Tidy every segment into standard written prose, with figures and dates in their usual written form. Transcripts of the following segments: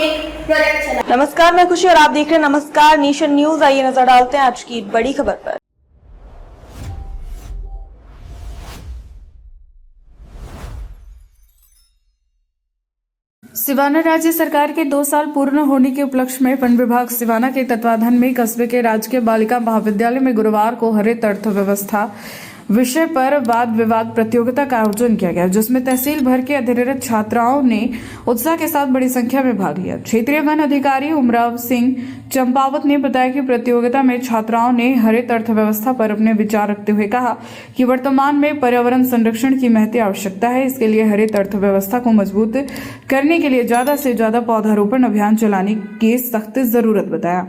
एक प्रोजेक्ट चला। नमस्कार, मैं खुशी और आप देख रहे हैं नमस्कार नेशन न्यूज। आइए नजर डालते हैं आज की बड़ी खबर पर। सिवाना राज्य सरकार के 2 साल पूर्ण होने के उपलक्ष्य में वन विभाग सिवाना के तत्वाधान में कस्बे के राजकीय बालिका महाविद्यालय में गुरुवार को हरित अर्थव्यवस्था विषय पर वाद विवाद प्रतियोगिता का आयोजन किया गया, जिसमें तहसील भर के अधीनस्थ छात्राओं ने उत्साह के साथ बड़ी संख्या में भाग लिया। क्षेत्रीय वन अधिकारी उमराव सिंह चंपावत ने बताया कि प्रतियोगिता में छात्राओं ने हरित अर्थव्यवस्था पर अपने विचार रखते हुए कहा कि वर्तमान में पर्यावरण संरक्षण की महती आवश्यकता है। इसके लिए हरित अर्थव्यवस्था को मजबूत करने के लिए ज्यादा से ज्यादा पौधारोपण अभियान चलाने की सख्त जरूरत बताया।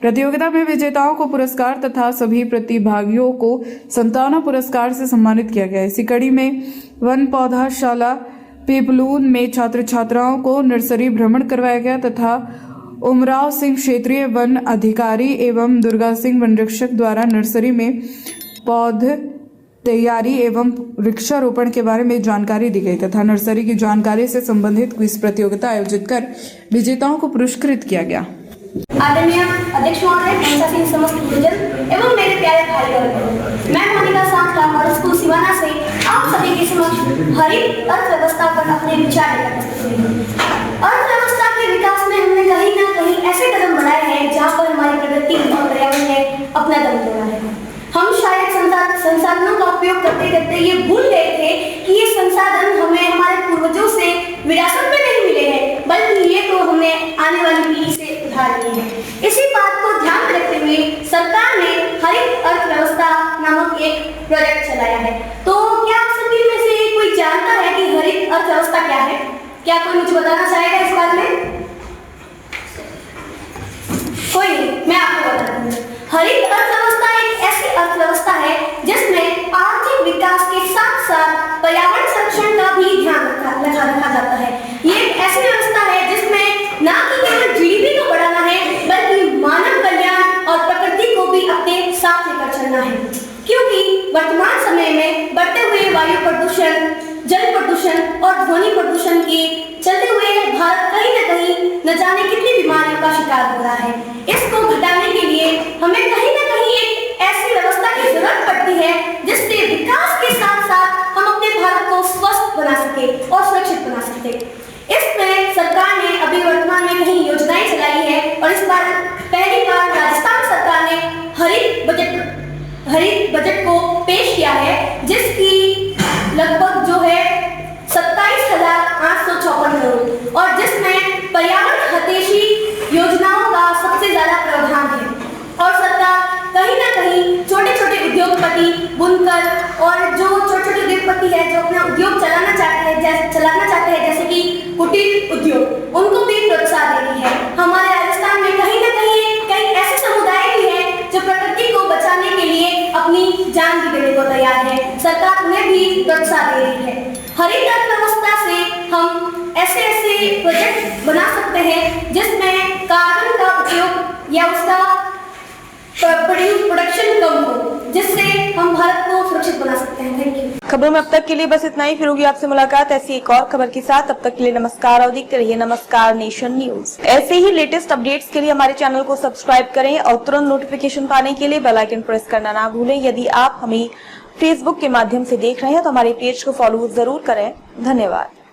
प्रतियोगिता में विजेताओं को पुरस्कार तथा सभी प्रतिभागियों को संतावना पुरस्कार से सम्मानित किया गया। इसी कड़ी में वन पौधाशाला पीपलून में छात्र छात्राओं को नर्सरी भ्रमण करवाया गया तथा उमराव सिंह क्षेत्रीय वन अधिकारी एवं दुर्गा सिंह वनरक्षक द्वारा नर्सरी में पौधे तैयारी एवं वृक्षारोपण के बारे में जानकारी दी गई तथा नर्सरी की जानकारी से संबंधित क्विज प्रतियोगिता आयोजित कर विजेताओं को पुरस्कृत किया गया। आदरणीय अध्यक्ष महोदय, मनसा सिंह समस्त गुरुजन एवं मेरे प्यारे भाई बहनों, मैं मोनिका सांखला मॉडल स्कूल सिवाना से आप सभी के समक्ष हरित अर्थव्यवस्था पर अपने विचार रखते हैं। अर्थव्यवस्था के विकास में हमने कहीं न कहीं ऐसे कदम बढ़ाए हैं जहाँ पर हमारी प्रगति और पर्यावरण ने अपना दम तोड़ा है। हम शायद संसाधनों का उपयोग करते करते ये भूल गए थे कि ये संसाधन हमें हमारे पूर्वजों से विरासत में नहीं मिले हैं, बल्कि ये तो हमने आने वाली पीढ़ी से उधार लिए हैं। इसी बात को ध्यान में रखते हुए सरकार ने हरित अर्थव्यवस्था नामक एक प्रोजेक्ट चलाया है। तो क्या आप सभी में से कोई जानता है कि हरित अर्थव्यवस्था क्या है? क्या कोई मुझे बताना चाहेगा इस बारे में? कोई नहीं, मैं आपको बताता हूँ। हरित अर्थव्यवस्था एक ऐसी अर्थव्यवस्था है जिसमें आर्थिक विकास के साथ साथ पर्यावरण संरक्षण का भी ध्यान रखा जाता है। ये एक ऐसी व्यवस्था है जिसमें ना कि केवल जीडीपी को बढ़ाना है, बल्कि मानव कल्याण और प्रकृति को भी अपने साथ लेकर चलना है। क्योंकि वर्तमान समय में बढ़ते हुए वायु प्रदूषण, जल प्रदूषण और ध्वनि प्रदूषण के चलते हुए भारत कहीं न कहीं न जाने कितनी बीमारियों का शिकार हो रहा है। इसको घटाने के लिए हमें कहीं न कहीं एक ऐसी व्यवस्था की जरूरत पड़ती है जिससे विकास के साथ साथ हम अपने भारत को स्वस्थ बना सके और सुरक्षित बना सके। इसमें सरकार ने अभी वर्तमान में कई योजनाएं चलाई है और इस बार पहली बार राजस्थान सरकार ने हरित बजट को पेश किया है, जिसकी लगभग जो है 27,854 करोड़ और जिसमें पर्यावरण हितैषी योजनाओं का सबसे ज्यादा प्रावधान है। और सरकार कहीं ना कहीं छोटे छोटे उद्योगपति, बुनकर और जो छोटे छोटे उद्योगपति है जो अपना उद्योग चलाना चाहते हैं जैसे कि कुटीर उद्योग, उनको भी प्रोत्साहन दे रही है। हमारे राजस्थान में कहीं ना कहीं कई ऐसे समुदाय भी हैं जो प्रकृति को बचाने के लिए अपनी जान भी देने को तैयार है। सरकार उन्हें भी प्रोत्साहन दे रही है। हरित अर्थव्यवस्था से हम ऐसे प्रोजेक्ट बना सकते हैं जिसमें कार्बन का उपयोग या उसका प्रोडक्शन कम हो, जिससे हम भारत को सुरक्षित बना सकते हैं। Thank you. खबरों में अब तक के लिए बस इतना ही। फिर होगी आपसे मुलाकात ऐसी एक और खबर के साथ। तब तक के लिए नमस्कार और देखते रहिए नमस्कार नेशन न्यूज। ऐसे ही लेटेस्ट अपडेट्स के लिए हमारे चैनल को सब्सक्राइब करें और तुरंत नोटिफिकेशन पाने के लिए बेल आइकन प्रेस करना ना भूलें। यदि आप हमें फेसबुक के माध्यम से देख रहे हैं तो हमारे पेज को फॉलो जरूर करें। धन्यवाद।